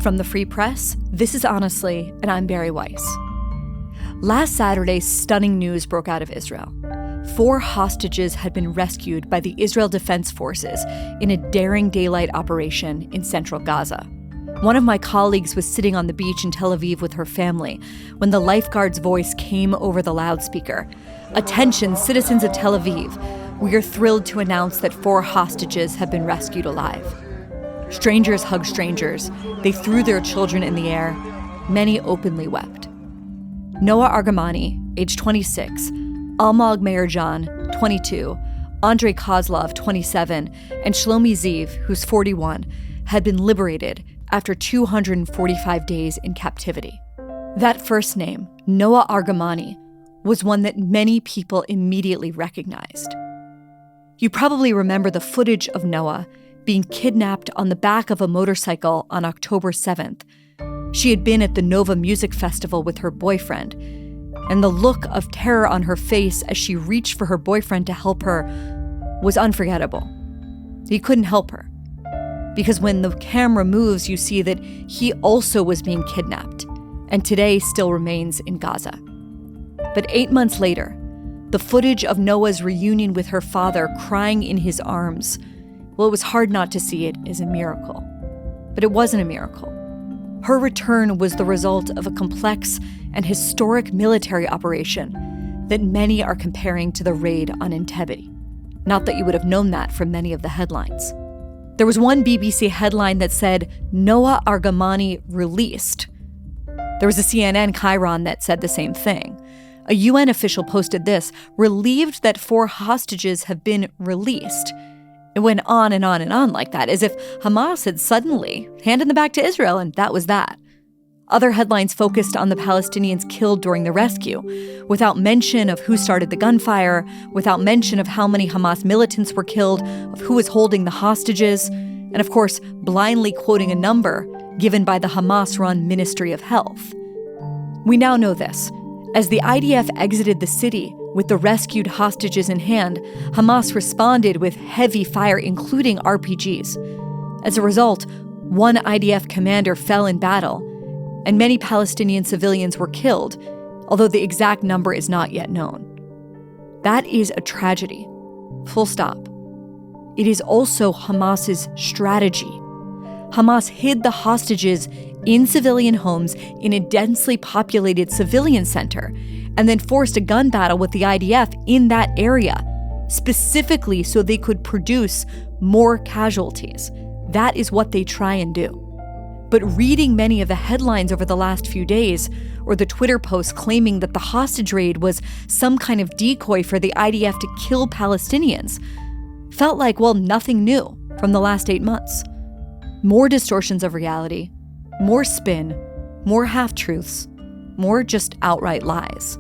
From the Free Press, this is Honestly, and I'm Barry Weiss. Last Saturday, stunning news broke out of Israel. 4 hostages had been rescued by the Israel Defense Forces in a daring daylight operation in central Gaza. One of my colleagues was sitting on the beach in Tel Aviv with her family when the lifeguard's voice came over the loudspeaker. "Attention, citizens of Tel Aviv. We are thrilled to announce that 4 hostages have been rescued alive." Strangers hugged strangers. They threw their children in the air. Many openly wept. Noah Argamani, age 26, Almog Meirjan, 22, Andrei Kozlov, 27, and Shlomi Ziv, who's 41, had been liberated after 245 days in captivity. That first name, Noah Argamani, was one that many people immediately recognized. You probably remember the footage of Noah being kidnapped on the back of a motorcycle on October 7th. She had been at the Nova Music Festival with her boyfriend, and the look of terror on her face as she reached for her boyfriend to help her was unforgettable. He couldn't help her, because when the camera moves, you see that he also was being kidnapped, and today still remains in Gaza. But 8 months later, the footage of Noah's reunion with her father crying in his arms, well, it was hard not to see it as a miracle. But it wasn't a miracle. Her return was the result of a complex and historic military operation that many are comparing to the raid on Entebbe. Not that you would have known that from many of the headlines. There was one BBC headline that said, "Noah Argamani released." There was a CNN chyron that said the same thing. A UN official posted this, "Relieved that 4 hostages have been released." It went on and on and on like that, as if Hamas had suddenly handed them back to Israel, and that was that. Other headlines focused on the Palestinians killed during the rescue, without mention of who started the gunfire, without mention of how many Hamas militants were killed, of who was holding the hostages, and of course, blindly quoting a number given by the Hamas-run Ministry of Health. We now know this. As the IDF exited the city with the rescued hostages in hand, Hamas responded with heavy fire, including RPGs. As a result, one IDF commander fell in battle, and many Palestinian civilians were killed, although the exact number is not yet known. That is a tragedy. Full stop. It is also Hamas's strategy. Hamas hid the hostages in civilian homes in a densely populated civilian center, and then forced a gun battle with the IDF in that area, specifically so they could produce more casualties. That is what they try and do. But reading many of the headlines over the last few days, or the Twitter posts claiming that the hostage raid was some kind of decoy for the IDF to kill Palestinians, felt like, well, nothing new from the last 8 months. More distortions of reality, more spin, more half-truths, more just outright lies.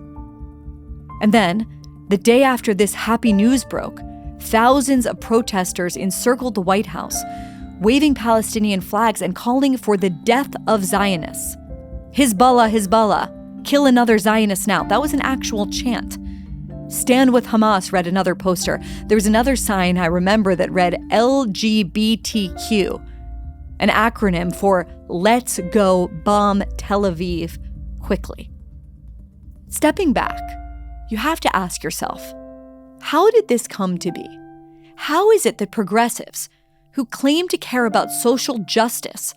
And then, the day after this happy news broke, thousands of protesters encircled the White House, waving Palestinian flags and calling for the death of Zionists. Hezbollah, Hezbollah, kill another Zionist now. That was an actual chant. Stand with Hamas, read another poster. There was another sign I remember that read LGBTQ, an acronym for Let's Go Bomb Tel Aviv Quickly. Stepping back, you have to ask yourself, how did this come to be? How is it that progressives, who claim to care about social justice,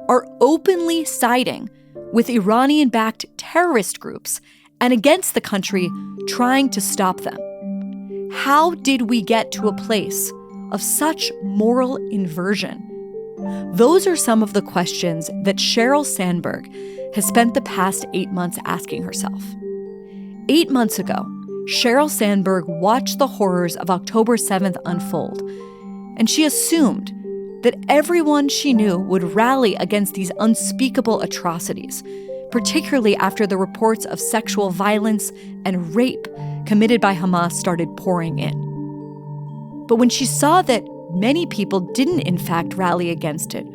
are openly siding with Iranian-backed terrorist groups and against the country trying to stop them? How did we get to a place of such moral inversion? Those are some of the questions that Sheryl Sandberg has spent the past 8 months asking herself. 8 months ago, Sheryl Sandberg watched the horrors of October 7th unfold, and she assumed that everyone she knew would rally against these unspeakable atrocities, particularly after the reports of sexual violence and rape committed by Hamas started pouring in. But when she saw that many people didn't in fact rally against it,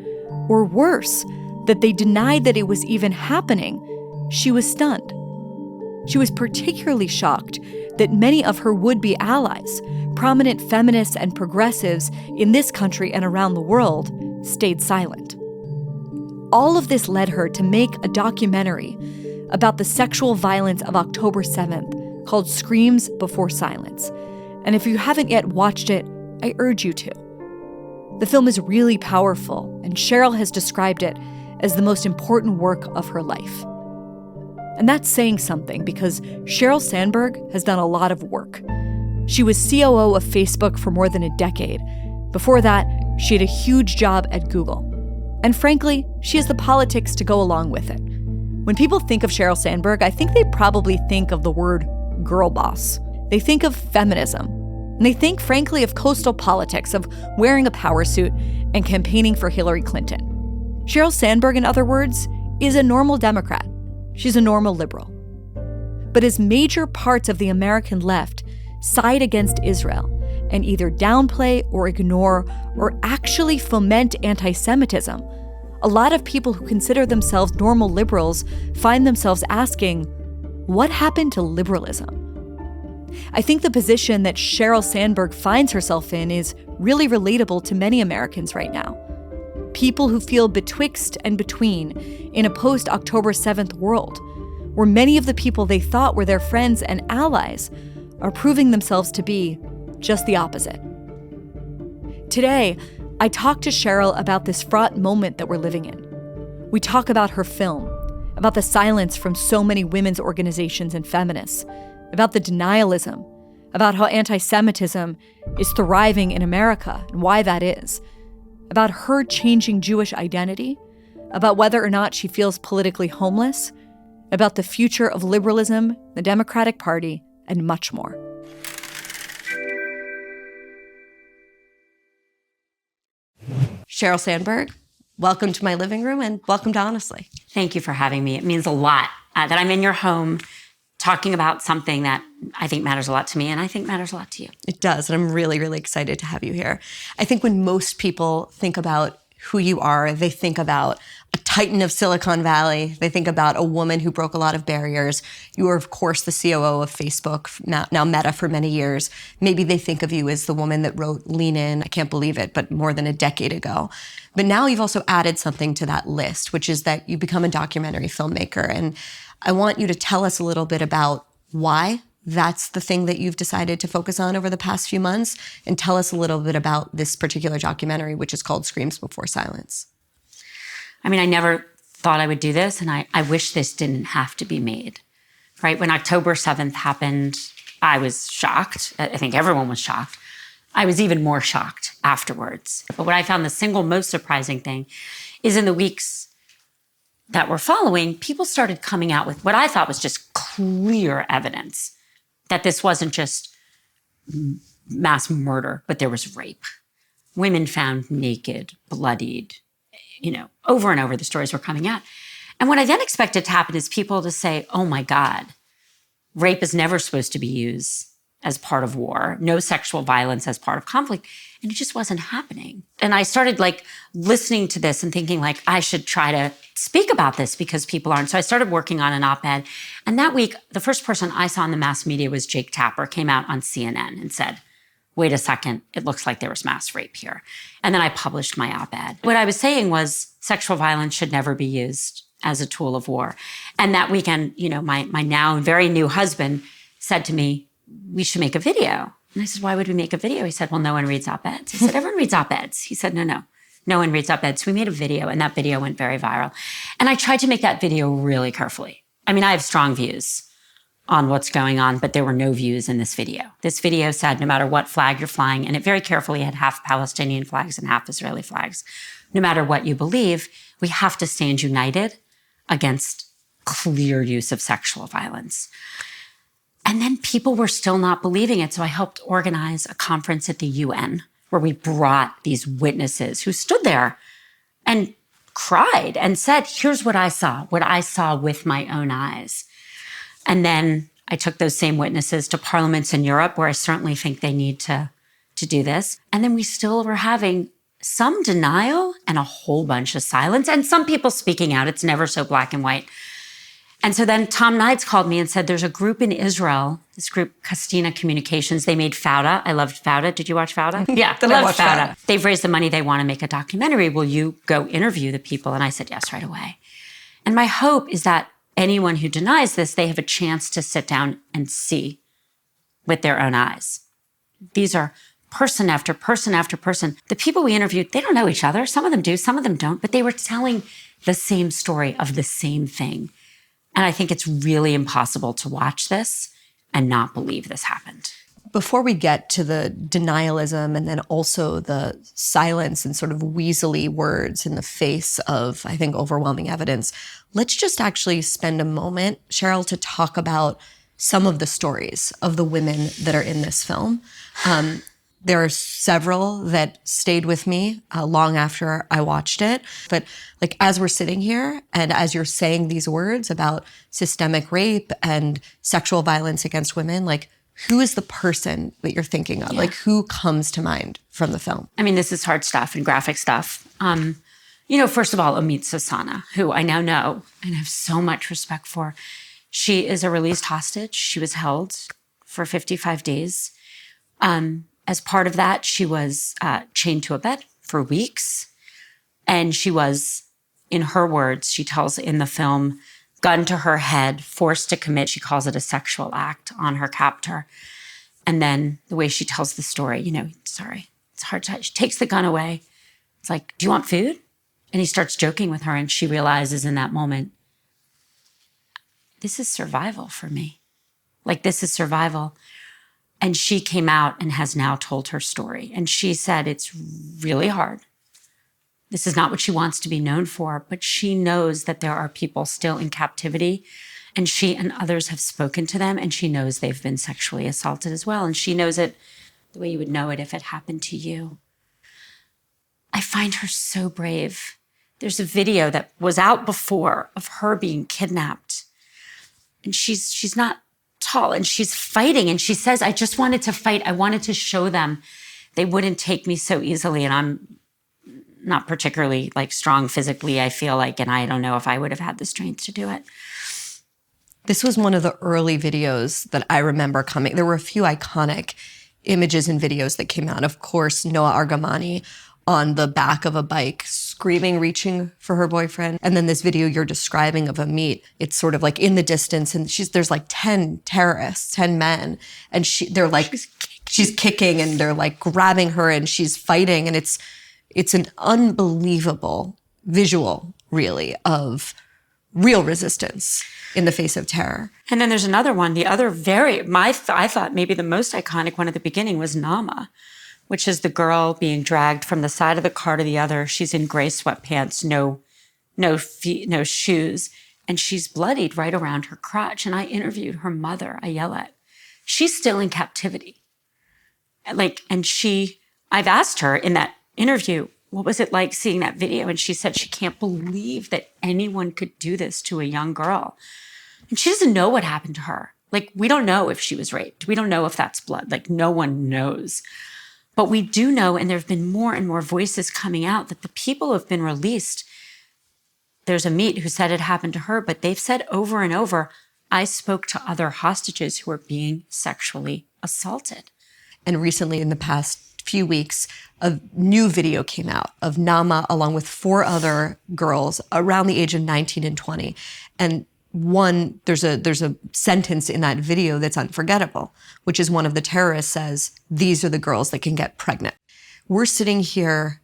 or worse, that they denied that it was even happening, she was stunned. She was particularly shocked that many of her would-be allies, prominent feminists and progressives in this country and around the world, stayed silent. All of this led her to make a documentary about the sexual violence of October 7th called Screams Before Silence. And if you haven't yet watched it, I urge you to. The film is really powerful, and Sheryl has described it as the most important work of her life. And that's saying something because Sheryl Sandberg has done a lot of work. She was COO of Facebook for more than a decade. Before that, she had a huge job at Google. And frankly, she has the politics to go along with it. When people think of Sheryl Sandberg, I think they probably think of the word girlboss. They think of feminism. And they think, frankly, of coastal politics, of wearing a power suit and campaigning for Hillary Clinton. Sheryl Sandberg, in other words, is a normal Democrat. She's a normal liberal. But as major parts of the American left side against Israel and either downplay or ignore or actually foment anti-Semitism, a lot of people who consider themselves normal liberals find themselves asking, what happened to liberalism? I think the position that Sheryl Sandberg finds herself in is really relatable to many Americans right now. People who feel betwixt and between in a post-October 7th world, where many of the people they thought were their friends and allies are proving themselves to be just the opposite. Today, I talked to Sheryl about this fraught moment that we're living in. We talk about her film, about the silence from so many women's organizations and feminists, about the denialism, about how anti-Semitism is thriving in America and why that is, about her changing Jewish identity, about whether or not she feels politically homeless, about the future of liberalism, the Democratic Party, and much more. Sheryl Sandberg, welcome to my living room and welcome to Honestly. Thank you for having me. It means a lot that I'm in your home talking about something that I think matters a lot to me and I think matters a lot to you. It does, and I'm really, really excited to have you here. I think when most people think about who you are, they think about a titan of Silicon Valley. They think about a woman who broke a lot of barriers. You were, of course, the COO of Facebook, now Meta, for many years. Maybe they think of you as the woman that wrote Lean In, I can't believe it, but more than a decade ago. But now you've also added something to that list, which is that you become a documentary filmmaker. And I want you to tell us a little bit about why that's the thing that you've decided to focus on over the past few months, and tell us a little bit about this particular documentary, which is called Screams Before Silence. I mean, I never thought I would do this, and I wish this didn't have to be made, right? When October 7th happened, I was shocked. I think everyone was shocked. I was even more shocked afterwards. But what I found the single most surprising thing is in the weeks that were following, people started coming out with what I thought was just clear evidence that this wasn't just mass murder, but there was rape. Women found naked, bloodied, over and over the stories were coming out. And what I then expected to happen is people to say, oh my God, rape is never supposed to be used as part of war, no sexual violence as part of conflict. And it just wasn't happening. And I started listening to this and thinking I should try to speak about this because people aren't. So I started working on an op-ed. And that week, the first person I saw in the mass media was Jake Tapper, came out on CNN and said, wait a second, it looks like there was mass rape here. And then I published my op-ed. What I was saying was sexual violence should never be used as a tool of war. And that weekend, my now very new husband said to me, we should make a video. And I said, why would we make a video? He said, well, no one reads op-eds. I said, everyone reads op-eds. He said, no one reads op-eds. So we made a video, and that video went very viral. And I tried to make that video really carefully. I mean, I have strong views on what's going on, but there were no views in this video. This video said, no matter what flag you're flying, and it very carefully had half Palestinian flags and half Israeli flags, no matter what you believe, we have to stand united against clear use of sexual violence. And then people were still not believing it. So I helped organize a conference at the UN where we brought these witnesses who stood there and cried and said, here's what I saw with my own eyes. And then I took those same witnesses to parliaments in Europe where I certainly think they need to do this. And then we still were having some denial and a whole bunch of silence and some people speaking out. It's never so black and white. And so then Tom Nides called me and said, there's a group in Israel, this group, Castina Communications. They made Fauda. I loved Fauda. Did you watch Fauda? Yeah, I loved Fauda. They've raised the money. They want to make a documentary. Will you go interview the people? And I said, yes, right away. And my hope is that anyone who denies this, they have a chance to sit down and see with their own eyes. These are person after person after person. The people we interviewed, they don't know each other. Some of them do, some of them don't, but they were telling the same story of the same thing. And I think it's really impossible to watch this and not believe this happened. Before we get to the denialism and then also the silence and sort of weaselly words in the face of, I think, overwhelming evidence, let's just actually spend a moment, Sheryl, to talk about some of the stories of the women that are in this film. There are several that stayed with me long after I watched it. But like as we're sitting here and as you're saying these words about systemic rape and sexual violence against women, like who is the person that you're thinking of? Yeah. Like who comes to mind from the film? I mean, this is hard stuff and graphic stuff. First of all, Amit Sasana, who I now know and have so much respect for. She is a released hostage. She was held for 55 days. As part of that, she was chained to a bed for weeks. And she was, in her words, she tells in the film, gun to her head, forced to commit, she calls it a sexual act on her captor. And then the way she tells the story, it's hard to, she takes the gun away. It's like, do you want food? And he starts joking with her and she realizes in that moment, this is survival for me. Like, this is survival. And she came out and has now told her story. And she said it's really hard. This is not what she wants to be known for, but she knows that there are people still in captivity. And she and others have spoken to them, and she knows they've been sexually assaulted as well. And she knows it the way you would know it if it happened to you. I find her so brave. There's a video that was out before of her being kidnapped. And she's not tall and she's fighting. And she says, I just wanted to fight. I wanted to show them they wouldn't take me so easily. And I'm not particularly strong physically, I feel like, and I don't know if I would have had the strength to do it. This was one of the early videos that I remember coming. There were a few iconic images and videos that came out. Of course, Noah Argamani on the back of a bike, screaming, reaching for her boyfriend. And then this video you're describing of Amit, it's sort of like in the distance and there's 10 terrorists, 10 men. And she's kicking and they're grabbing her and she's fighting. And it's an unbelievable visual, really, of real resistance in the face of terror. And then there's another one. I thought maybe the most iconic one at the beginning was Nama, which is the girl being dragged from the side of the car to the other. She's in gray sweatpants, no feet, no shoes, and she's bloodied right around her crotch. And I interviewed her mother, Ayelet. She's still in captivity. I've asked her in that interview, what was it like seeing that video? And she said she can't believe that anyone could do this to a young girl. And she doesn't know what happened to her. We don't know if she was raped. We don't know if that's blood. No one knows. But we do know, and there have been more and more voices coming out, that the people who have been released, there's Amit who said it happened to her, but they've said over and over, I spoke to other hostages who are being sexually assaulted. And recently, in the past few weeks, a new video came out of Nama along with 4 other girls around the age of 19 and 20. And there's a sentence in that video that's unforgettable, which is one of the terrorists says, these are the girls that can get pregnant. We're sitting here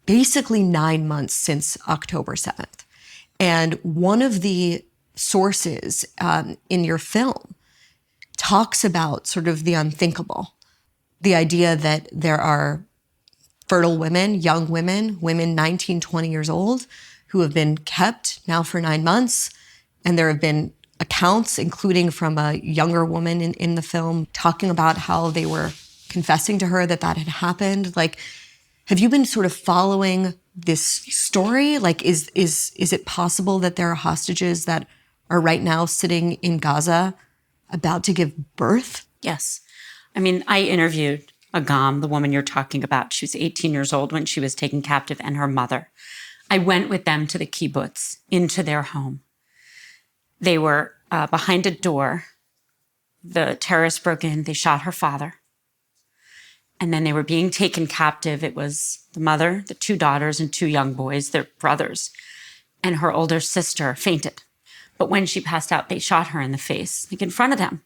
basically 9 months since October 7th. And one of the sources in your film talks about sort of the unthinkable, the idea that there are fertile women, young women, 19, 20 years old, who have been kept now for 9 months. And there have been accounts, including from a younger woman in the film, talking about how they were confessing to her that had happened. Have you been sort of following this story? Is it possible that there are hostages that are right now sitting in Gaza about to give birth? Yes. I mean, I interviewed Agam, the woman you're talking about. She was 18 years old when she was taken captive, and her mother. I went with them to the kibbutz, into their home. They were behind a door. The terrorists broke in. They shot her father. And then they were being taken captive. It was the mother, the 2 daughters, and 2 young boys, their brothers. And her older sister fainted. But when she passed out, they shot her in the face, like in front of them.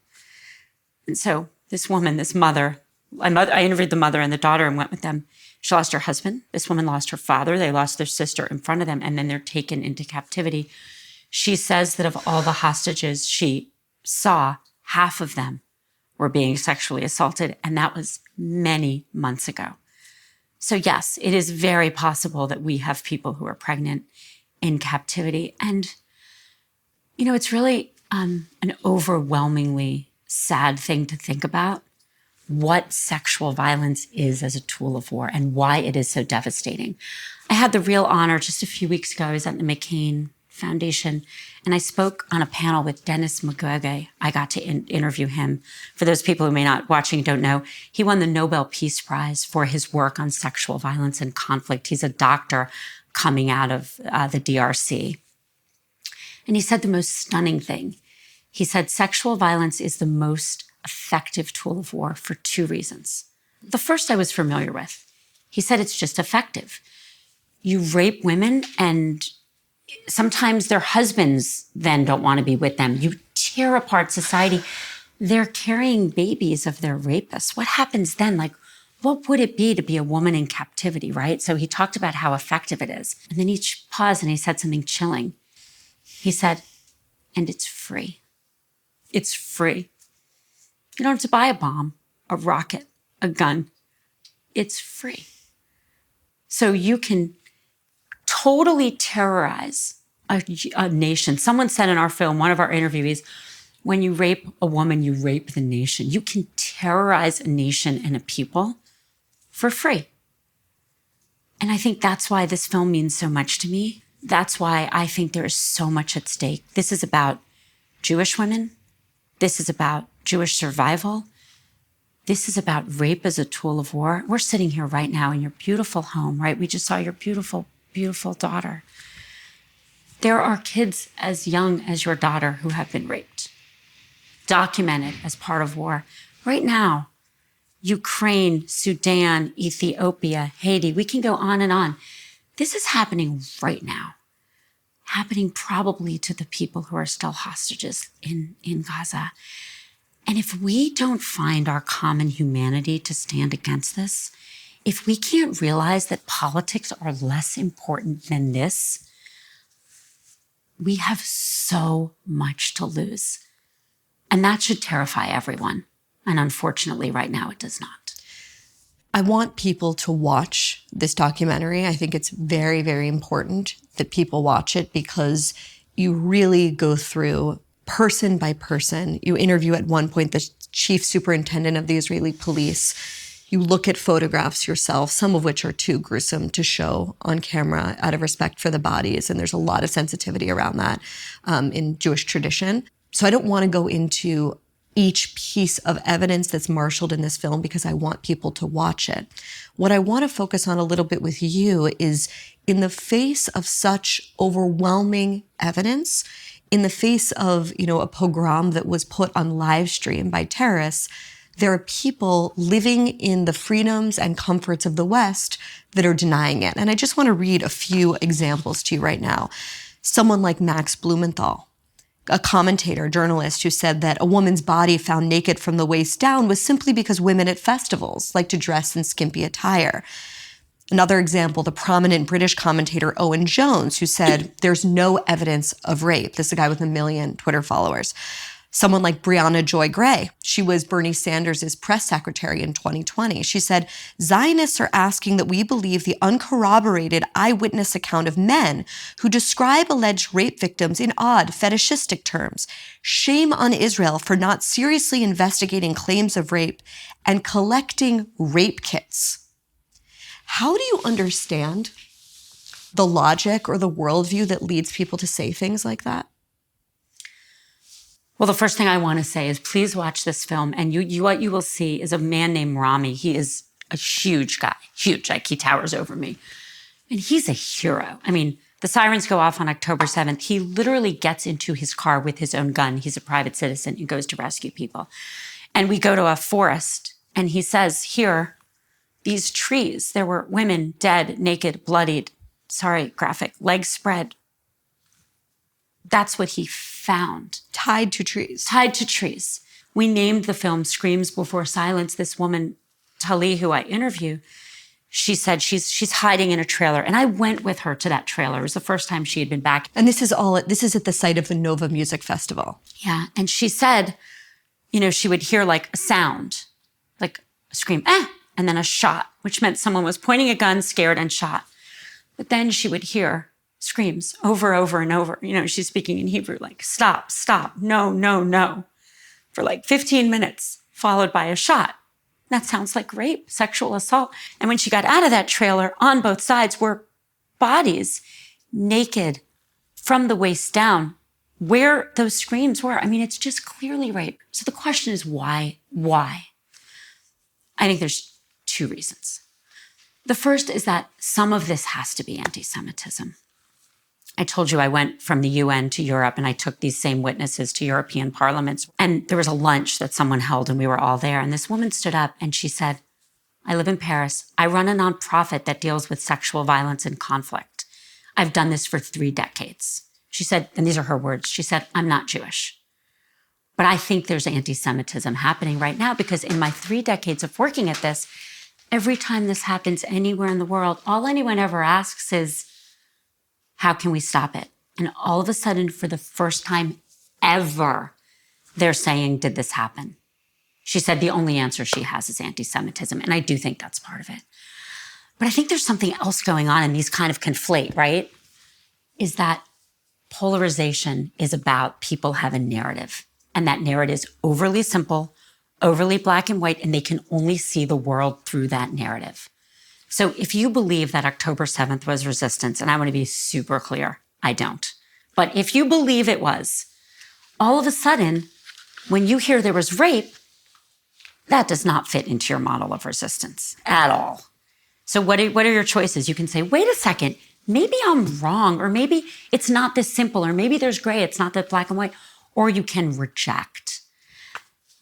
And so this woman, this mother, I interviewed the mother and the daughter and went with them. She lost her husband. This woman lost her father. They lost their sister in front of them, and then they're taken into captivity. She says that of all the hostages she saw, half of them were being sexually assaulted, and that was many months ago. So yes, it is very possible that we have people who are pregnant in captivity. And, you know, it's really an overwhelmingly sad thing to think about, what sexual violence is as a tool of war and why it is so devastating. I had the real honor just a few weeks ago. I was at the McCain Foundation, and I spoke on a panel with Denis Mukwege. I got to interview him. For those people who may not watching don't know, he won the Nobel Peace Prize for his work on sexual violence and conflict. He's a doctor coming out of the DRC. And he said the most stunning thing. He said sexual violence is the most effective tool of war for 2 reasons. The first I was familiar with. He said it's just effective. You rape women, and sometimes their husbands then don't want to be with them. You tear apart society. They're carrying babies of their rapists. What happens then? Like, what would it be to be a woman in captivity, right? So he talked about how effective it is. And then he paused and he said something chilling. He said, and it's free. It's free. You don't have to buy a bomb, a rocket, a gun. It's free. So you can totally terrorize a nation. Someone said in our film, one of our interviewees, when you rape a woman, you rape the nation. You can terrorize a nation and a people for free. And I think that's why this film means so much to me. That's why I think there is so much at stake. This is about Jewish women. This is about Jewish survival. This is about rape as a tool of war. We're sitting here right now in your beautiful home, right? We just saw your beautiful, beautiful daughter. There are kids as young as your daughter who have been raped, documented as part of war. Right now, Ukraine, Sudan, Ethiopia, Haiti, we can go on and on. This is happening right now, happening probably to the people who are still hostages in Gaza. And if we don't find our common humanity to stand against this, if we can't realize that politics are less important than this, we have so much to lose. And that should terrify everyone. And unfortunately, right now, it does not. I want people to watch this documentary. I think it's very, very important that people watch it because you really go through person by person. You interview at one point the chief superintendent of the Israeli police. You look at photographs yourself, some of which are too gruesome to show on camera out of respect for the bodies. And there's a lot of sensitivity around that in Jewish tradition. So I don't want to go into each piece of evidence that's marshaled in this film because I want people to watch it. What I want to focus on a little bit with you is in the face of such overwhelming evidence, in the face of, a pogrom that was put on live stream by terrorists, there are people living in the freedoms and comforts of the West that are denying it. And I just want to read a few examples to you right now. Someone like Max Blumenthal, a commentator, a journalist who said that a woman's body found naked from the waist down was simply because women at festivals like to dress in skimpy attire. Another example, the prominent British commentator Owen Jones, who said there's no evidence of rape. This is a guy with 1 million Twitter followers. Someone like Brianna Joy Gray. She was Bernie Sanders' press secretary in 2020. She said, Zionists are asking that we believe the uncorroborated eyewitness account of men who describe alleged rape victims in odd, fetishistic terms. Shame on Israel for not seriously investigating claims of rape and collecting rape kits. How do you understand the logic or the worldview that leads people to say things like that? Well, the first thing I want to say is please watch this film. And what you will see is a man named Rami. He is a huge guy, huge, like he towers over me. And he's a hero. I mean, The sirens go off on October 7th. He literally gets into his car with his own gun. He's a private citizen and goes to rescue people. And we go to a forest, and he says, here, these trees, there were women dead, naked, bloodied, graphic, legs spread. That's what he found. Tied to trees. Tied to trees. We named the film Screams Before Silence. This woman, Tali, who I interview, she said she's hiding in a trailer. And I went with her to that trailer. It was the first time she had been back. And this is at the site of the Nova Music Festival. Yeah. And she said, she would hear like a sound, like a scream, and then a shot, which meant someone was pointing a gun, scared, and shot. But then she would hear screams over and over. She's speaking in Hebrew, like, stop, stop, no, no, no, for like 15 minutes, followed by a shot. That sounds like rape, sexual assault. And when she got out of that trailer, on both sides were bodies, naked, from the waist down, where those screams were. I mean, it's just clearly rape. So the question is why? Why? I think there's two reasons. The first is that some of this has to be anti-Semitism. I told you I went from the UN to Europe, and I took these same witnesses to European parliaments. And there was a lunch that someone held, and we were all there. And this woman stood up and she said, I live in Paris. I run a nonprofit that deals with sexual violence and conflict. I've done this for 3 decades. She said, and these are her words, she said, I'm not Jewish. But I think there's anti-Semitism happening right now because in my 3 decades of working at this, every time this happens anywhere in the world, all anyone ever asks is, how can we stop it? And all of a sudden, for the first time ever, they're saying, did this happen? She said the only answer she has is anti-Semitism. And I do think that's part of it. But I think there's something else going on, and these kind of conflate, right? Is that polarization is about people have a narrative. And that narrative is overly simple, overly black and white, and they can only see the world through that narrative. So if you believe that October 7th was resistance, and I want to be super clear, I don't. But if you believe it was, all of a sudden, when you hear there was rape, that does not fit into your model of resistance at all. So what are your choices? You can say, wait a second, maybe I'm wrong, or maybe it's not this simple, or maybe there's gray, it's not that black and white, or you can reject.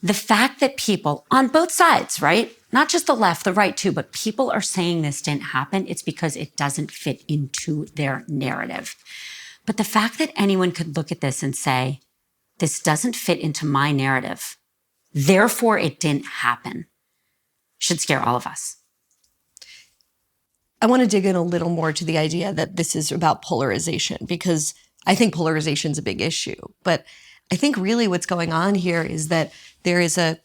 The fact that people on both sides, right? Not just the left, the right too, but people are saying this didn't happen, it's because it doesn't fit into their narrative. But the fact that anyone could look at this and say, this doesn't fit into my narrative, therefore it didn't happen, should scare all of us. I want to dig in a little more to the idea that this is about polarization, because I think polarization is a big issue. But I think really what's going on here is that there is a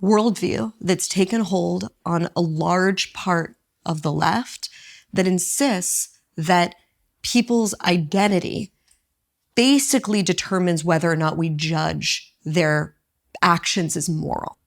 worldview that's taken hold on a large part of the left that insists that people's identity basically determines whether or not we judge their actions as moral.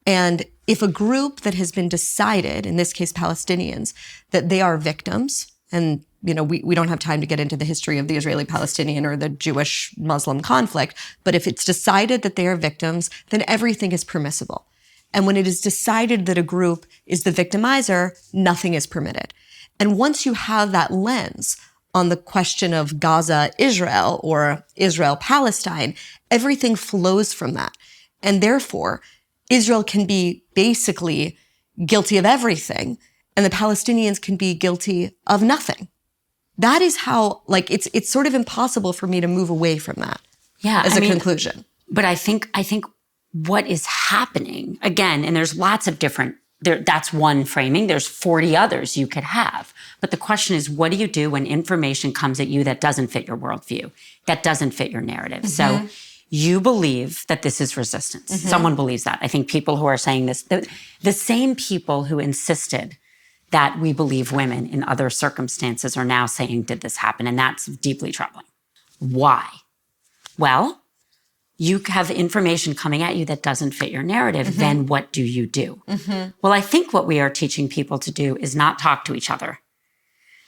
And if a group that has been decided, in this case Palestinians, that they are victims, and we don't have time to get into the history of the Israeli-Palestinian or the Jewish-Muslim conflict, but if it's decided that they are victims, then everything is permissible. And when it is decided that a group is the victimizer, nothing is permitted. And once you have that lens on the question of Gaza-Israel or Israel-Palestine, everything flows from that. And therefore, Israel can be basically guilty of everything, and the Palestinians can be guilty of nothing. That is how, it's sort of impossible for me to move away from that as a conclusion. But I think what is happening, again, and there's lots of different, that's one framing, there's 40 others you could have. But the question is, what do you do when information comes at you that doesn't fit your worldview, that doesn't fit your narrative? Mm-hmm. So you believe that this is resistance. Mm-hmm. Someone believes that. I think people who are saying this, the same people who insisted that we believe women in other circumstances are now saying, did this happen? And that's deeply troubling. Why? Well, you have information coming at you that doesn't fit your narrative. Mm-hmm. Then what do you do? Mm-hmm. Well, I think what we are teaching people to do is not talk to each other,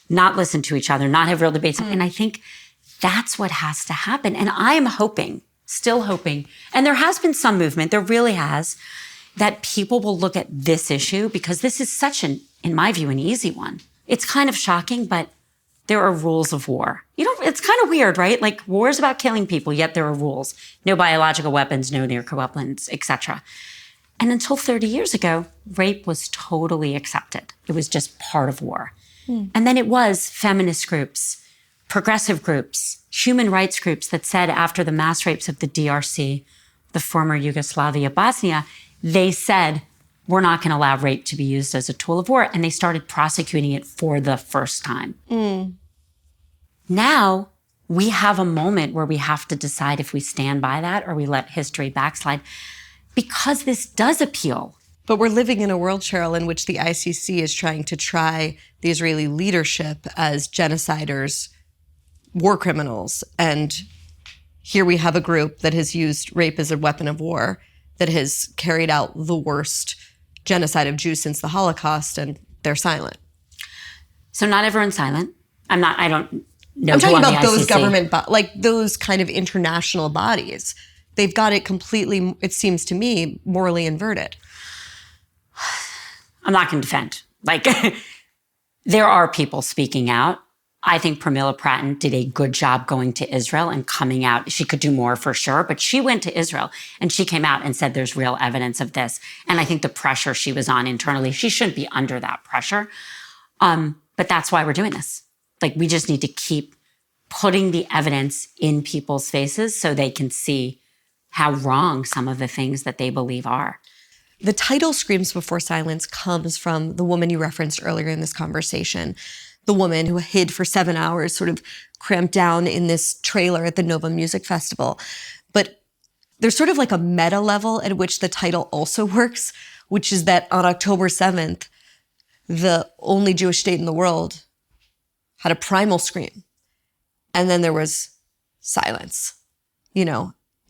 not listen to each other, not have real debates. Mm-hmm. And I think that's what has to happen. And I am hoping, still hoping, and there has been some movement, there really has, that people will look at this issue, because this is such in my view, an easy one. It's kind of shocking, but there are rules of war. It's kind of weird, right? Like war is about killing people, yet there are rules. No biological weapons, no nuclear weapons, etc. And until 30 years ago, rape was totally accepted. It was just part of war. And then it was feminist groups, progressive groups, human rights groups that said after the mass rapes of the DRC, the former Yugoslavia, Bosnia, they said, we're not going to allow rape to be used as a tool of war. And they started prosecuting it for the first time. Now we have a moment where we have to decide if we stand by that or we let history backslide, because this does appeal. But we're living in a world, Sheryl, in which the ICC is trying to try the Israeli leadership as genociders, war criminals. And here we have a group that has used rape as a weapon of war, that has carried out the worst genocide of Jews since the Holocaust, and they're silent. So not everyone's silent. I don't know. I'm talking about those government, like those kind of international bodies. They've got it completely, it seems to me, morally inverted. I'm not going to defend. Like, there are people speaking out. I think Pramila Prattan did a good job going to Israel and coming out. She could do more for sure, but she went to Israel and she came out and said there's real evidence of this. And I think the pressure she was on internally, she shouldn't be under that pressure. But that's why we're doing this. Like, we just need to keep putting the evidence in people's faces so they can see how wrong some of the things that they believe are. The title Screams Before Silence comes from the woman you referenced earlier in this conversation, the woman who hid for 7 hours, sort of cramped down in this trailer at the Nova Music Festival. But there's sort of like a meta level at which the title also works, which is that on October 7th, the only Jewish state in the world had a primal scream. And then there was silence,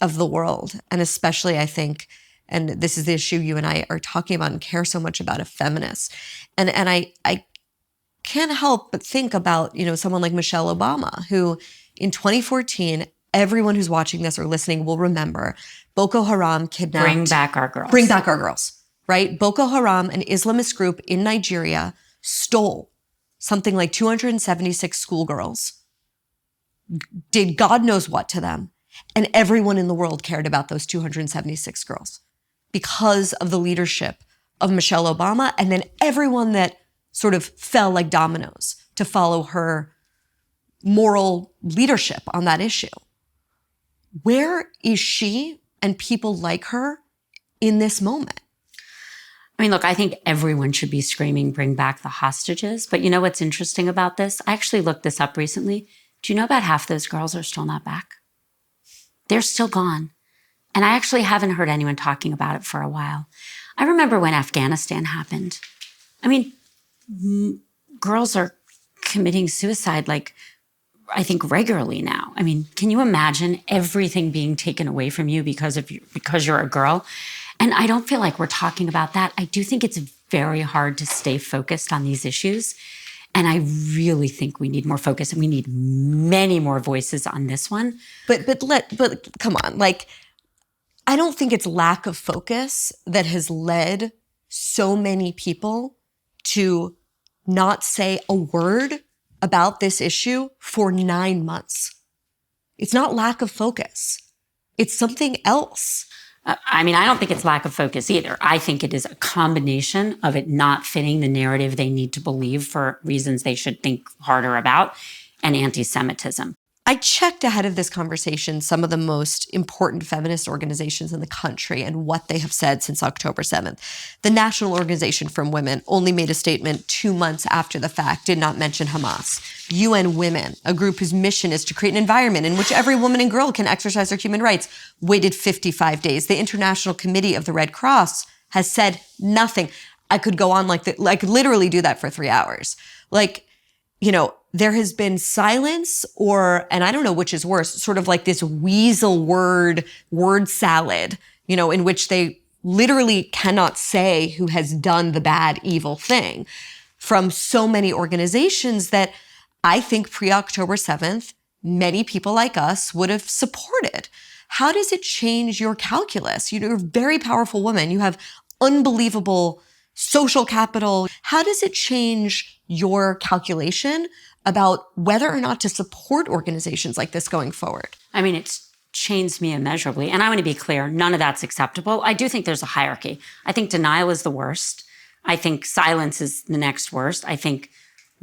of the world. And especially, I think, and this is the issue you and I are talking about and care so much about, a feminist. And I can't help but think about, someone like Michelle Obama, who in 2014, everyone who's watching this or listening will remember, Boko Haram kidnapped. Bring back our girls. Bring back our girls, right? Boko Haram, an Islamist group in Nigeria, stole something like 276 schoolgirls, did God knows what to them, and everyone in the world cared about those 276 girls because of the leadership of Michelle Obama, and then everyone that sort of fell like dominoes to follow her moral leadership on that issue. Where is she and people like her in this moment? I mean, look, I think everyone should be screaming, bring back the hostages. But you know what's interesting about this? I actually looked this up recently. Do you know about half those girls are still not back? They're still gone. And I actually haven't heard anyone talking about it for a while. I remember when Afghanistan happened. I mean, girls are committing suicide, I think regularly now. I mean, can you imagine everything being taken away from you because you're a girl? And I don't feel like we're talking about that. I do think it's very hard to stay focused on these issues. And I really think we need more focus, and we need many more voices on this one. But come on, I don't think it's lack of focus that has led so many people to not say a word about this issue for 9 months. It's not lack of focus. It's something else. I don't think it's lack of focus either. I think it is a combination of it not fitting the narrative they need to believe for reasons they should think harder about, and anti-Semitism. I checked ahead of this conversation some of the most important feminist organizations in the country and what they have said since October 7th. The National Organization for Women only made a statement 2 months after the fact, did not mention Hamas. UN Women, a group whose mission is to create an environment in which every woman and girl can exercise their human rights, waited 55 days. The International Committee of the Red Cross has said nothing. I could go on I could literally do that for 3 hours. There has been silence, and I don't know which is worse, sort of like this weasel word salad, in which they literally cannot say who has done the bad, evil thing, from so many organizations that I think pre-October 7th, many people like us would have supported. How does it change your calculus? You're a very powerful woman. You have unbelievable social capital. How does it change your calculation about whether or not to support organizations like this going forward? I mean, it's changed me immeasurably. And I want to be clear, none of that's acceptable. I do think there's a hierarchy. I think denial is the worst. I think silence is the next worst. I think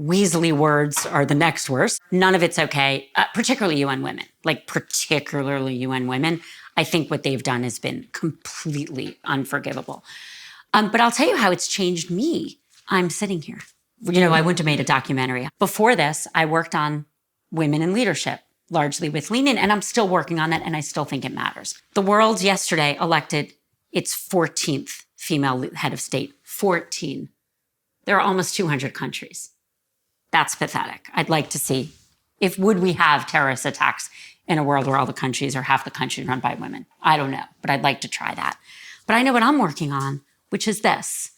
weaselly words are the next worst. None of it's okay, particularly UN women, particularly UN women. I think what they've done has been completely unforgivable. But I'll tell you how it's changed me. I'm sitting here. I wouldn't have made a documentary. Before this, I worked on women in leadership, largely with Lean In, and I'm still working on that, and I still think it matters. The world yesterday elected its 14th female head of state. 14. There are almost 200 countries. That's pathetic. I'd like to see, would we have terrorist attacks in a world where all the countries or half the country run by women? I don't know, but I'd like to try that. But I know what I'm working on, which is this.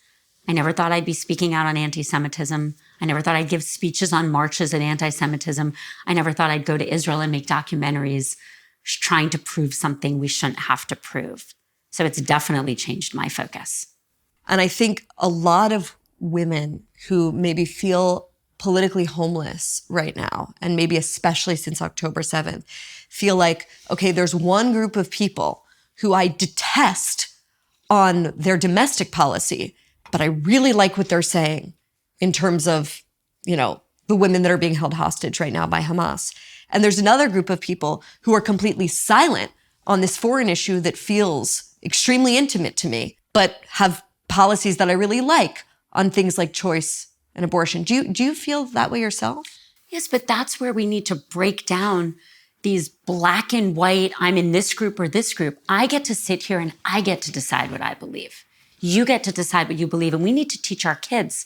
I never thought I'd be speaking out on anti-Semitism. I never thought I'd give speeches on marches at anti-Semitism. I never thought I'd go to Israel and make documentaries trying to prove something we shouldn't have to prove. So it's definitely changed my focus. And I think a lot of women who maybe feel politically homeless right now, and maybe especially since October 7th, feel like, okay, there's one group of people who I detest on their domestic policy, but I really like what they're saying in terms of, the women that are being held hostage right now by Hamas. And there's another group of people who are completely silent on this foreign issue that feels extremely intimate to me, but have policies that I really like on things like choice and abortion. Do you feel that way yourself? Yes, but that's where we need to break down these black and white, I'm in this group or this group. I get to sit here and I get to decide what I believe. You get to decide what you believe. And we need to teach our kids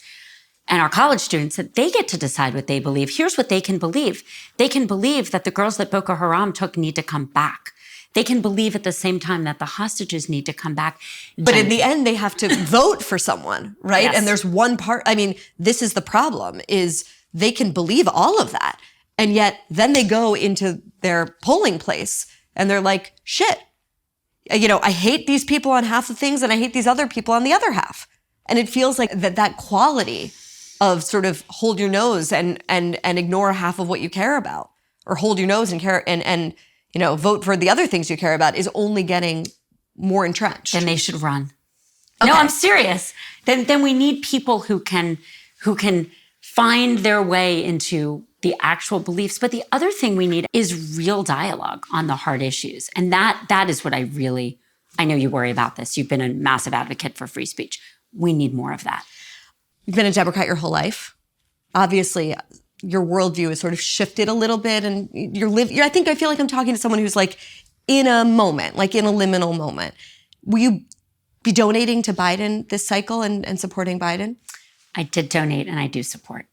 and our college students that they get to decide what they believe. Here's what they can believe. They can believe that the girls that Boko Haram took need to come back. They can believe at the same time that the hostages need to come back. But in the end, they have to vote for someone, right? Yes. And there's one part, this is the problem, is they can believe all of that. And yet then they go into their polling place and they're like, shit, I hate these people on half the things and I hate these other people on the other half. And it feels like that quality of sort of hold your nose and ignore half of what you care about, or hold your nose and care and vote for the other things you care about, is only getting more entrenched. Then they should run. Okay. No, I'm serious. Then we need people who can find their way into the actual beliefs. But the other thing we need is real dialogue on the hard issues. And that is what I know you worry about this. You've been a massive advocate for free speech. We need more of that. You've been a Democrat your whole life. Obviously, your worldview has sort of shifted a little bit, and I feel like I'm talking to someone who's in a moment, in a liminal moment. Will you be donating to Biden this cycle and supporting Biden? I did donate and I do support.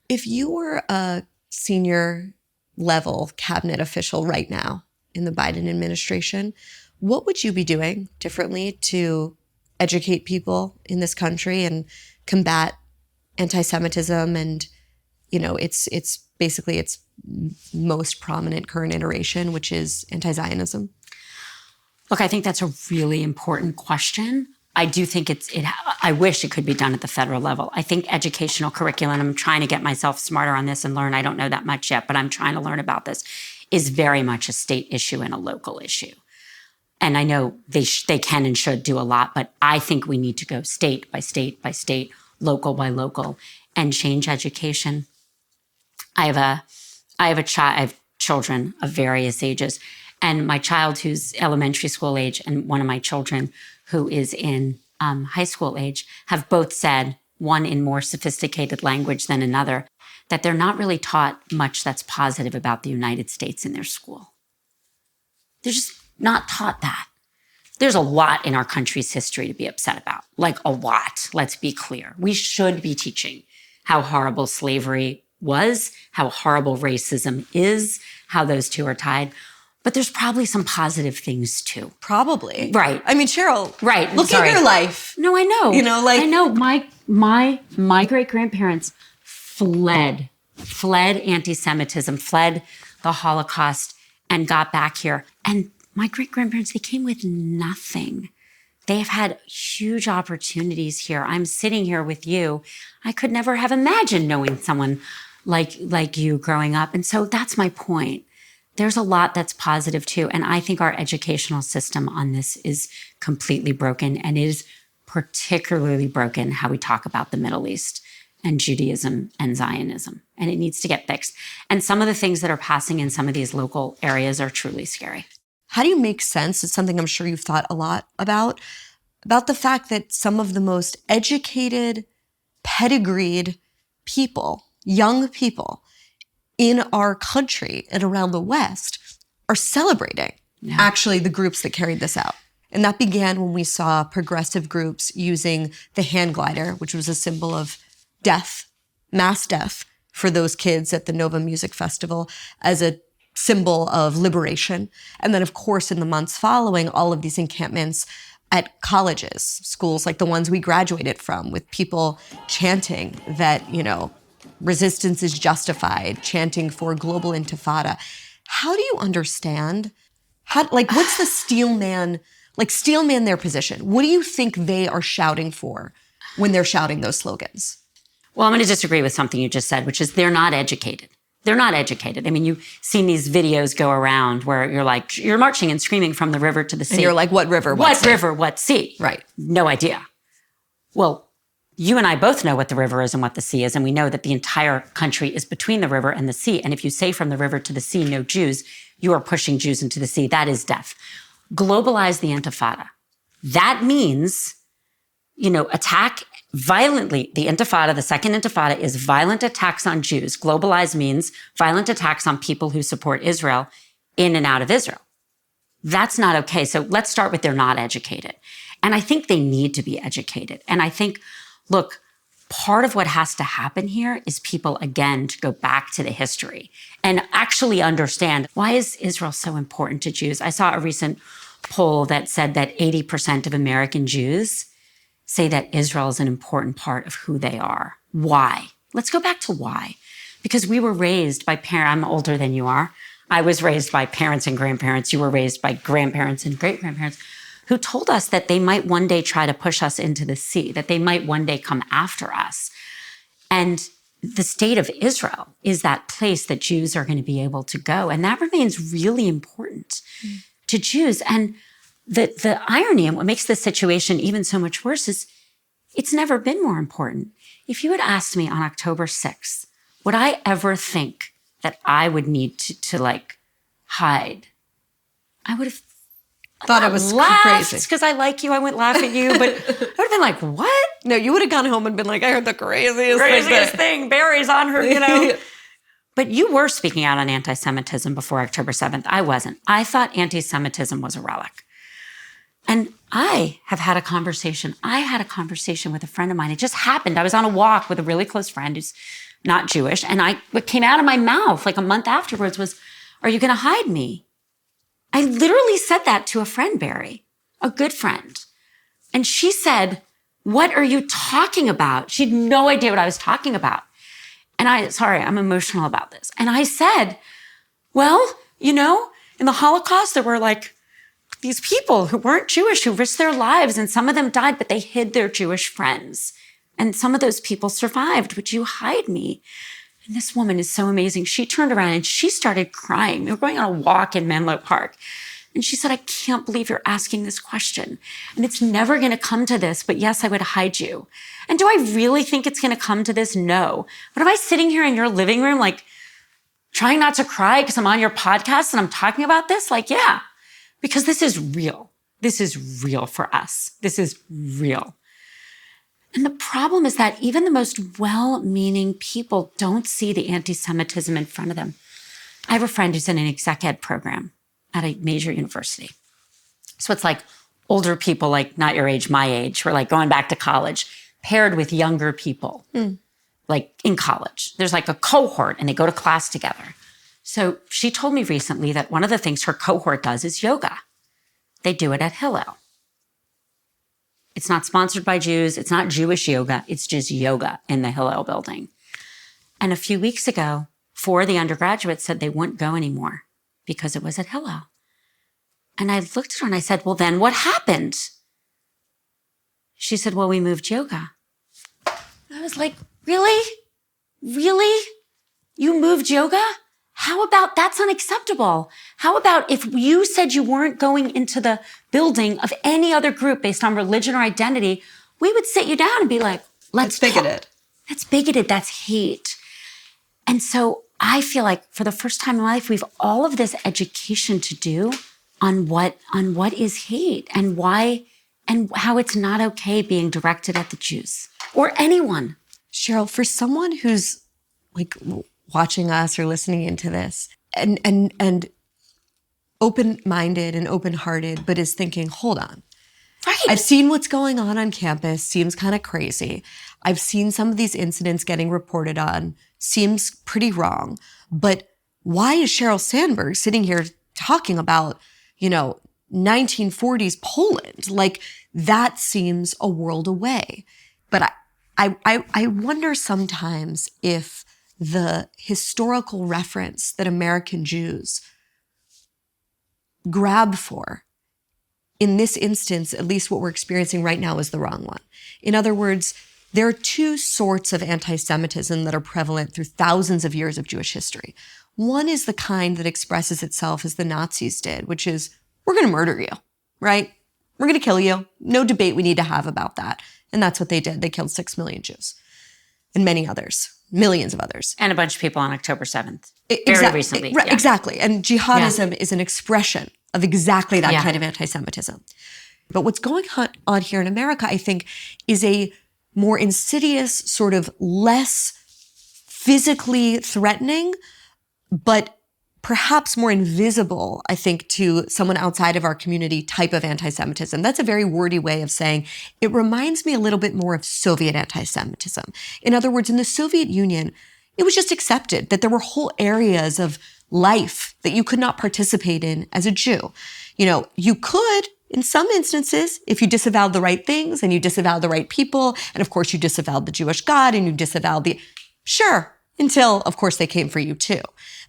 If you were a senior level cabinet official right now in the Biden administration, what would you be doing differently to educate people in this country and combat anti-Semitism and it's basically its most prominent current iteration, which is anti-Zionism? Look, I think that's a really important question. I do think I wish it could be done at the federal level. I think educational curriculum, I'm trying to get myself smarter on this and learn. I don't know that much yet, but I'm trying to learn about this, is very much a state issue and a local issue. And I know they can and should do a lot, but I think we need to go state by state by state, local by local, and change education. I have children of various ages, and my child who's elementary school age and one of my children who is in high school age have both said, one in more sophisticated language than another, that they're not really taught much that's positive about the United States in their school. They're just not taught that. There's a lot in our country's history to be upset about, like a lot, let's be clear. We should be teaching how horrible slavery was, how horrible racism is, how those two are tied. But there's probably some positive things too. Probably. Right. I mean, Sheryl, right. Look at your life. No, I know. I know my great-grandparents fled anti-Semitism, fled the Holocaust, and got back here. And my great-grandparents, they came with nothing. They've had huge opportunities here. I'm sitting here with you. I could never have imagined knowing someone like you growing up. And so that's my point. There's a lot that's positive too. And I think our educational system on this is completely broken, and it is particularly broken how we talk about the Middle East and Judaism and Zionism. And it needs to get fixed. And some of the things that are passing in some of these local areas are truly scary. How do you make sense? It's something I'm sure you've thought a lot about the fact that some of the most educated, pedigreed people, young people in our country and around the West are celebrating actually the groups that carried this out. And that began when we saw progressive groups using the hand glider, which was a symbol of death, mass death for those kids at the Nova Music Festival, as a symbol of liberation. And then, of course, in the months following, all of these encampments at colleges, schools like the ones we graduated from, with people chanting that, you know, resistance is justified, chanting for global intifada. How do you understand, what's the steelman their position? What do you think they are shouting for when they're shouting those slogans? Well, I'm going to disagree with something you just said, which is they're not educated. They're not educated. I mean, you've seen these videos go around where you're marching and screaming from the river to the sea. And you're like, what river, what sea? River, what sea? Right. No idea. Well, you and I both know what the river is and what the sea is, and we know that the entire country is between the river and the sea. And if you say from the river to the sea, no Jews, you are pushing Jews into the sea. That is death. Globalize the intifada. That means, attack violently. The intifada, the second intifada, is violent attacks on Jews. Globalize means violent attacks on people who support Israel in and out of Israel. That's not okay. So let's start with they're not educated. And I think they need to be educated. And I think, look, part of what has to happen here is people, again, to go back to the history and actually understand, why is Israel so important to Jews? I saw a recent poll that said that 80% of American Jews say that Israel is an important part of who they are. Why? Let's go back to why. Because we were raised by parents. I'm older than you are. I was raised by parents and grandparents. You were raised by grandparents and great-grandparents who told us that they might one day try to push us into the sea, that they might one day come after us. And the state of Israel is that place that Jews are going to be able to go. And that remains really important to Jews. And the irony and what makes this situation even so much worse is it's never been more important. If you had asked me on October 6th, would I ever think that I would need to hide? I would have thought it was crazy. Because I like you, I wouldn't laugh at you, but I would have been like, what? No, you would have gone home and been like, I heard the craziest thing. Barry's on her, But you were speaking out on anti-Semitism before October 7th. I wasn't. I thought anti-Semitism was a relic. And I had a conversation with a friend of mine. It just happened. I was on a walk with a really close friend who's not Jewish. And what came out of my mouth like a month afterwards was, are you going to hide me? I literally said that to a friend, Barry, a good friend. And she said, what are you talking about? She had no idea what I was talking about. And I'm emotional about this. And I said, well, in the Holocaust, there were these people who weren't Jewish who risked their lives, and some of them died, but they hid their Jewish friends. And some of those people survived. Would you hide me? And this woman is so amazing. She turned around and she started crying. We were going on a walk in Menlo Park. And she said, I can't believe you're asking this question. And it's never going to come to this, but yes, I would hide you. And do I really think it's going to come to this? No. But am I sitting here in your living room, trying not to cry because I'm on your podcast and I'm talking about this? Yeah, because this is real. This is real for us. This is real. And the problem is that even the most well-meaning people don't see the anti-Semitism in front of them. I have a friend who's in an exec ed program at a major university. So it's older people, not your age, my age, who are going back to college, paired with younger people, in college. There's a cohort and they go to class together. So she told me recently that one of the things her cohort does is yoga. They do it at Hillel. It's not sponsored by Jews. It's not Jewish yoga. It's just yoga in the Hillel building. And a few weeks ago, 4 of the undergraduates said they wouldn't go anymore because it was at Hillel. And I looked at her and I said, well, then what happened? She said, well, we moved yoga. I was like, really? Really? You moved yoga? How about that's unacceptable? How about if you said you weren't going into the building of any other group based on religion or identity, we would sit you down and be like, let's That's bigoted. That's bigoted. That's hate. And so I feel like for the first time in my life, we've all of this education to do on what is hate and why and how it's not okay being directed at the Jews or anyone. Sheryl, for someone who's like watching us or listening into this and open-minded and open-hearted, but is thinking, hold on. Right. I've seen what's going on campus, seems kind of crazy. I've seen some of these incidents getting reported on, seems pretty wrong. But why is Sheryl Sandberg sitting here talking about, 1940s Poland? Like, that seems a world away. But I wonder sometimes if the historical reference that American Jews grab for, in this instance, at least what we're experiencing right now, is the wrong one. In other words, there are two sorts of anti-Semitism that are prevalent through thousands of years of Jewish history. One is the kind that expresses itself as the Nazis did, which is, we're going to murder you, right? We're going to kill you. No debate we need to have about that. And that's what they did. They killed 6 million Jews and many others, millions of others. And a bunch of people on October 7th. Very recently. Right, yeah. Exactly. And jihadism is an expression of exactly that kind of anti-Semitism. But what's going on here in America, I think, is a more insidious, sort of less physically threatening, but perhaps more invisible, I think, to someone outside of our community type of anti-Semitism. That's a very wordy way of saying it reminds me a little bit more of Soviet anti-Semitism. In other words, in the Soviet Union, it was just accepted that there were whole areas of life that you could not participate in as a Jew. You could, in some instances, if you disavowed the right things and you disavowed the right people, and of course you disavowed the Jewish God and you disavowed sure, until, of course, they came for you too.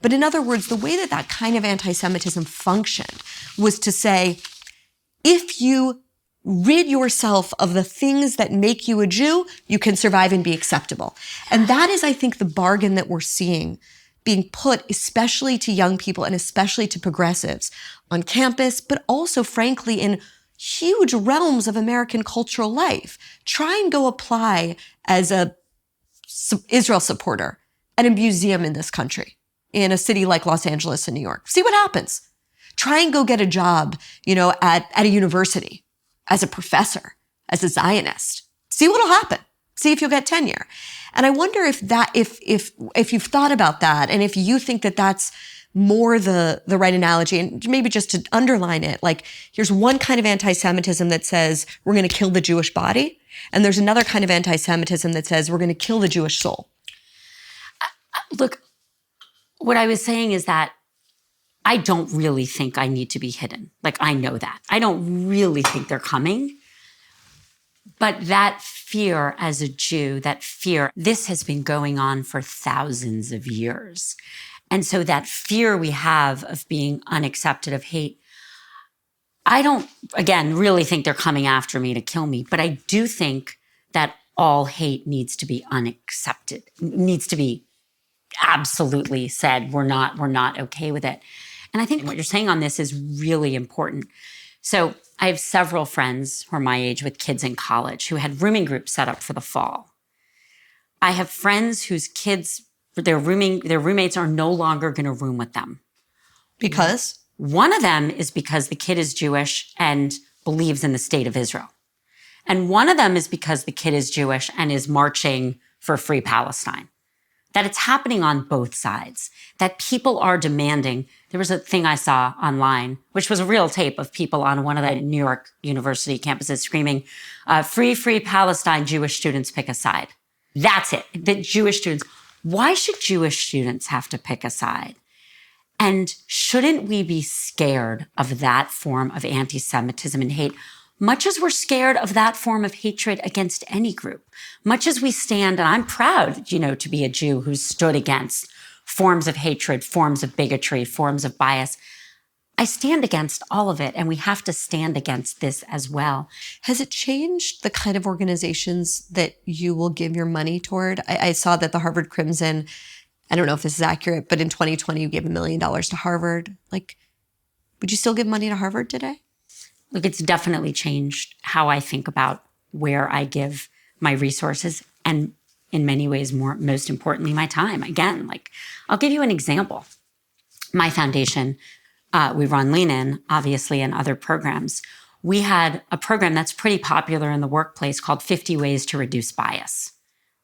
But in other words, the way that kind of anti-Semitism functioned was to say, if you rid yourself of the things that make you a Jew, you can survive and be acceptable. And that is, I think, the bargain that we're seeing being put, especially to young people and especially to progressives on campus, but also, frankly, in huge realms of American cultural life. Try and go apply as a Israel supporter at a museum in this country, in a city like Los Angeles and New York. See what happens. Try and go get a job, at a university as a professor, as a Zionist. See what'll happen. See if you'll get tenure. And I wonder if you've thought about that, and if you think that that's more the right analogy, and maybe just to underline it, like, here's one kind of anti-Semitism that says we're going to kill the Jewish body, and there's another kind of anti-Semitism that says we're going to kill the Jewish soul. Look, what I was saying is that I don't really think I need to be hidden. Like, I know that. I don't really think they're coming. But that fear as a Jew, this has been going on for thousands of years. And so that fear we have of being unaccepted, of hate, I don't, again, really think they're coming after me to kill me. But I do think that all hate needs to be unaccepted, needs to be absolutely said, we're not okay with it. And I think what you're saying on this is really important. So I have several friends who are my age with kids in college who had rooming groups set up for the fall. I have friends whose kids, their roommates are no longer going to room with them. Because? One of them is because the kid is Jewish and believes in the state of Israel. And one of them is because the kid is Jewish and is marching for free Palestine. That it's happening on both sides, that people are demanding. There was a thing I saw online, which was a real tape of people on one of the New York University campuses screaming, free Palestine, Jewish students pick a side. That's it, the Jewish students. Why should Jewish students have to pick a side? And shouldn't we be scared of that form of anti-Semitism and hate, much as we're scared of that form of hatred against any group, much as we stand, and I'm proud, to be a Jew who's stood against forms of hatred, forms of bigotry, forms of bias. I stand against all of it, and we have to stand against this as well. Has it changed the kind of organizations that you will give your money toward? I saw that the Harvard Crimson I don't know if this is accurate, but in 2020, you gave $1 million to Harvard. Like, would you still give money to Harvard today? Look, it's definitely changed how I think about where I give my resources and in many ways, most importantly, my time. Again, like, I'll give you an example. My foundation, we run Lean In, obviously, and other programs. We had a program that's pretty popular in the workplace called 50 Ways to Reduce Bias.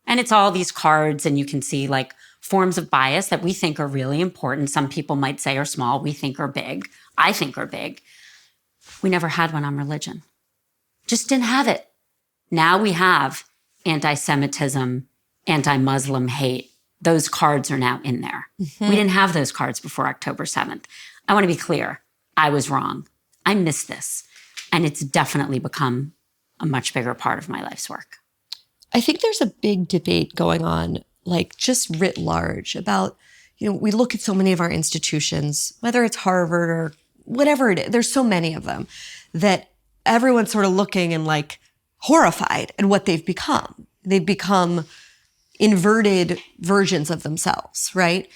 And it's all these cards, and you can see like forms of bias that we think are really important. Some people might say are small. We think are big. I think are big. We never had one on religion. Just didn't have it. Now we have anti-Semitism, anti-Muslim hate. Those cards are now in there. Mm-hmm. We didn't have those cards before October 7th. I want to be clear. I was wrong. I missed this. And it's definitely become a much bigger part of my life's work. I think there's a big debate going on, like just writ large about, we look at so many of our institutions, whether it's Harvard or whatever it is, there's so many of them that everyone's sort of looking and like horrified at what they've become. They've become inverted versions of themselves, right?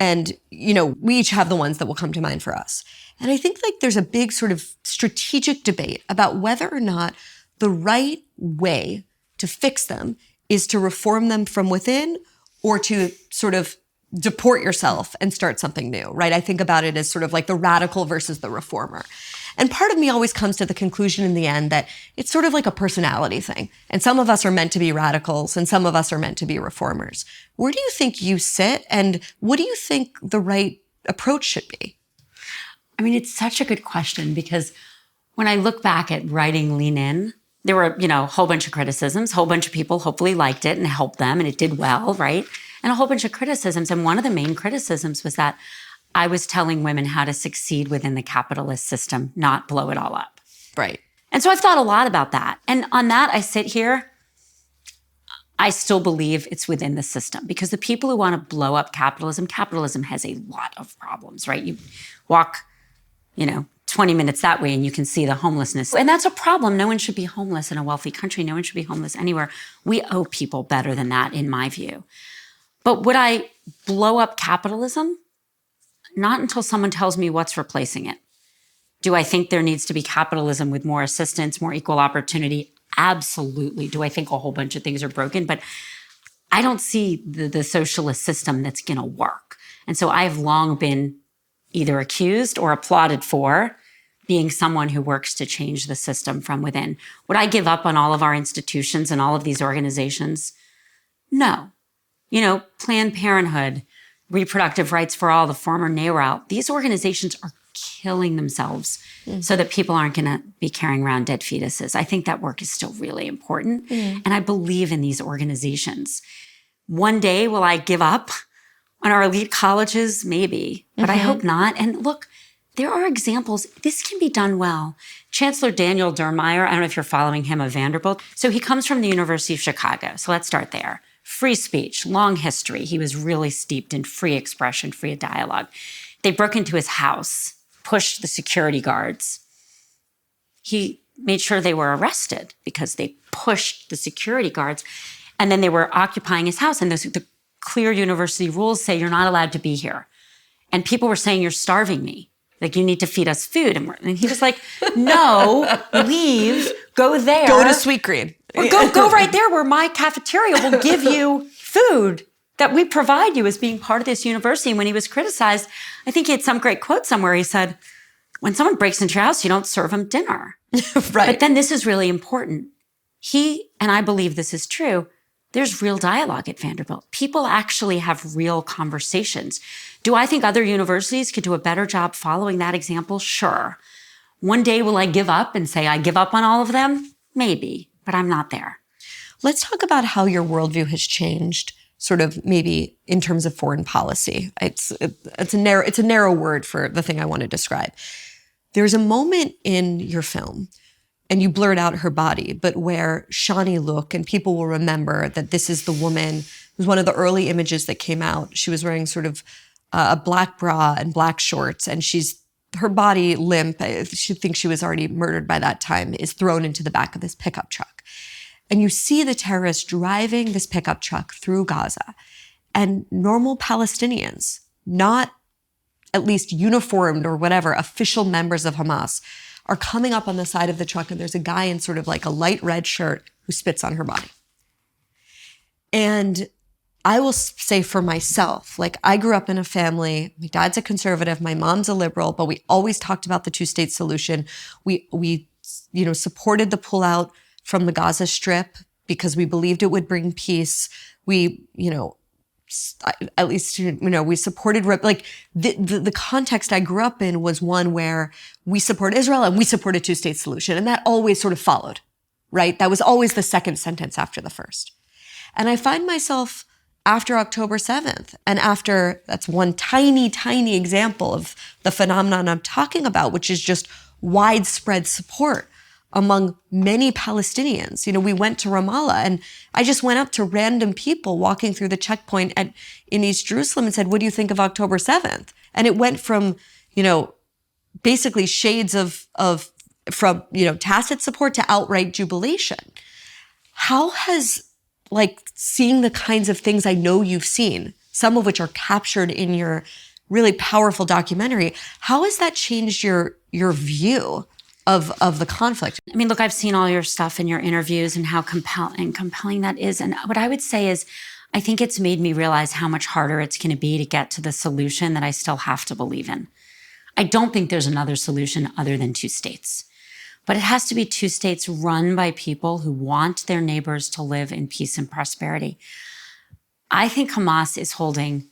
And, we each have the ones that will come to mind for us. And I think like there's a big sort of strategic debate about whether or not the right way to fix them is to reform them from within or to sort of deport yourself and start something new, right? I think about it as sort of like the radical versus the reformer. And part of me always comes to the conclusion in the end that it's sort of like a personality thing. And some of us are meant to be radicals and some of us are meant to be reformers. Where do you think you sit and what do you think the right approach should be? I mean, it's such a good question because when I look back at writing Lean In, there were, a whole bunch of criticisms, a whole bunch of people hopefully liked it and helped them and it did well, right? And a whole bunch of criticisms. And one of the main criticisms was that I was telling women how to succeed within the capitalist system, not blow it all up. Right. And so I've thought a lot about that. And on that, I sit here, I still believe it's within the system because the people who want to blow up capitalism has a lot of problems, right? You walk, 20 minutes that way and you can see the homelessness. And that's a problem. No one should be homeless in a wealthy country. No one should be homeless anywhere. We owe people better than that, in my view. But would I blow up capitalism? Not until someone tells me what's replacing it. Do I think there needs to be capitalism with more assistance, more equal opportunity? Absolutely. Do I think a whole bunch of things are broken? But I don't see the socialist system that's going to work. And so I have long been either accused or applauded for being someone who works to change the system from within. Would I give up on all of our institutions and all of these organizations? No. Planned Parenthood, Reproductive Rights for All, the former NARAL, these organizations are killing themselves so that people aren't going to be carrying around dead fetuses. I think that work is still really important. And I believe in these organizations. One day, will I give up on our elite colleges? Maybe, but I hope not. And look, there are examples. This can be done well. Chancellor Daniel Dermyer, I don't know if you're following him, of Vanderbilt. So he comes from the University of Chicago. So let's start there. Free speech, long history. He was really steeped in free expression, free dialogue. They broke into his house, pushed the security guards. He made sure they were arrested because they pushed the security guards. And then they were occupying his house. And the clear university rules say you're not allowed to be here. And people were saying, you're starving me. Like, you need to feed us food. And he was like, no, leave, go there. Go to Sweet Green. Or go right there where my cafeteria will give you food that we provide you as being part of this university. And when he was criticized, I think he had some great quote somewhere. He said, when someone breaks into your house, you don't serve them dinner. Right. But then this is really important. He, and I believe this is true, there's real dialogue at Vanderbilt. People actually have real conversations. Do I think other universities could do a better job following that example? Sure. One day, will I give up and say I give up on all of them? Maybe, but I'm not there. Let's talk about how your worldview has changed, sort of maybe in terms of foreign policy. It's a narrow word for the thing I want to describe. There's a moment in your film, and you blurred out her body, but where Shani look, and people will remember that this is the woman. It was one of the early images that came out. She was wearing sort of a black bra and black shorts, and her body limp, she thinks she was already murdered by that time, is thrown into the back of this pickup truck. And you see the terrorists driving this pickup truck through Gaza. and normal Palestinians, not at least uniformed or whatever, official members of Hamas, are coming up on the side of the truck, and there's a guy in sort of like a light red shirt who spits on her body. And I will say for myself, like, I grew up in a family, my dad's a conservative, my mom's a liberal, but we always talked about the two-state solution. We supported the pullout from the Gaza Strip because we believed it would bring peace. We, at least, we supported, like, the context I grew up in was one where we support Israel and we support a two-state solution. And that always sort of followed, right? That was always the second sentence after the first. And I find myself after October 7th, and that's one tiny, tiny example of the phenomenon I'm talking about, which is just widespread support among many Palestinians. We went to Ramallah, and I just went up to random people walking through the checkpoint in East Jerusalem and said, what do you think of October 7th? And it went from, basically shades from tacit support to outright jubilation. How has, seeing the kinds of things I know you've seen, some of which are captured in your really powerful documentary, how has that changed your view of the conflict? I mean, look, I've seen all your stuff in your interviews and how compelling that is. And what I would say is, I think it's made me realize how much harder it's going to be to get to the solution that I still have to believe in. I don't think there's another solution other than two states. But it has to be two states run by people who want their neighbors to live in peace and prosperity. I think Hamas is holding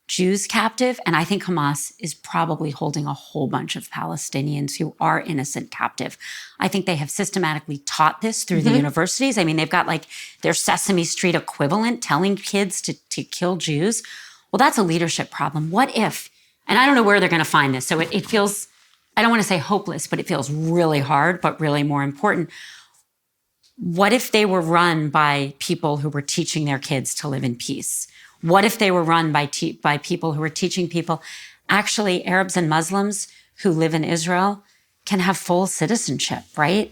Jews captive, and I think Hamas is probably holding a whole bunch of Palestinians who are innocent captive. I think they have systematically taught this through the universities. I mean, they've got their Sesame Street equivalent telling kids to kill Jews. Well, that's a leadership problem. What if, and I don't know where they're going to find this, so it feels, I don't want to say hopeless, but it feels really hard, but really more important. What if they were run by people who were teaching their kids to live in peace? What if they were run by people who were teaching people, actually Arabs and Muslims who live in Israel can have full citizenship, right?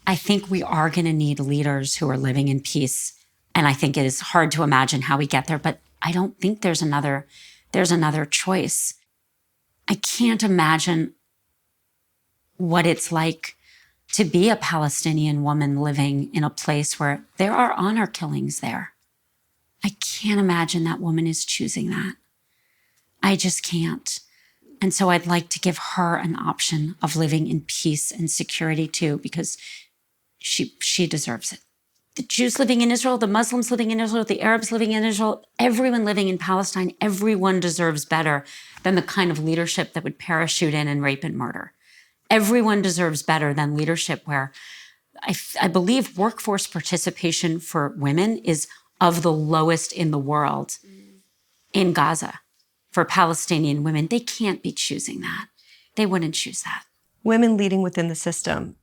I think we are going to need leaders who are living in peace. And I think it is hard to imagine how we get there, but I don't think there's another choice. I can't imagine what it's like to be a Palestinian woman living in a place where there are honor killings there. I can't imagine that woman is choosing that. I just can't. And so I'd like to give her an option of living in peace and security too, because she deserves it. The Jews living in Israel, the Muslims living in Israel, the Arabs living in Israel, everyone living in Palestine, everyone deserves better than the kind of leadership that would parachute in and rape and murder. Everyone deserves better than leadership where I believe workforce participation for women is of the lowest in the world in Gaza. For Palestinian women, they can't be choosing that. They wouldn't choose that. Women leading within the system.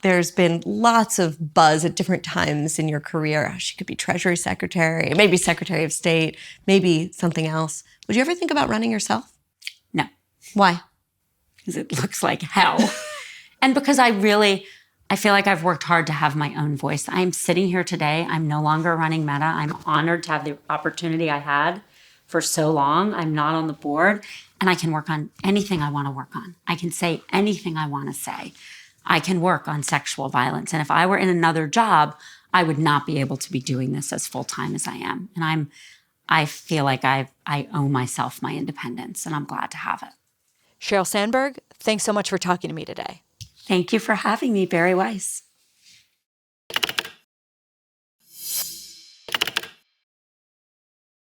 There's been lots of buzz at different times in your career. She could be Treasury Secretary, maybe Secretary of State, maybe something else. Would you ever think about running yourself? No. Why? Because it looks like hell. And because I feel like I've worked hard to have my own voice. I'm sitting here today. I'm no longer running Meta. I'm honored to have the opportunity I had for so long. I'm not on the board, and I can work on anything I want to work on. I can say anything I want to say. I can work on sexual violence. And if I were in another job, I would not be able to be doing this as full-time as I am. And I feel like I owe myself my independence, and I'm glad to have it. Sheryl Sandberg, thanks so much for talking to me today. Thank you for having me, Barry Weiss.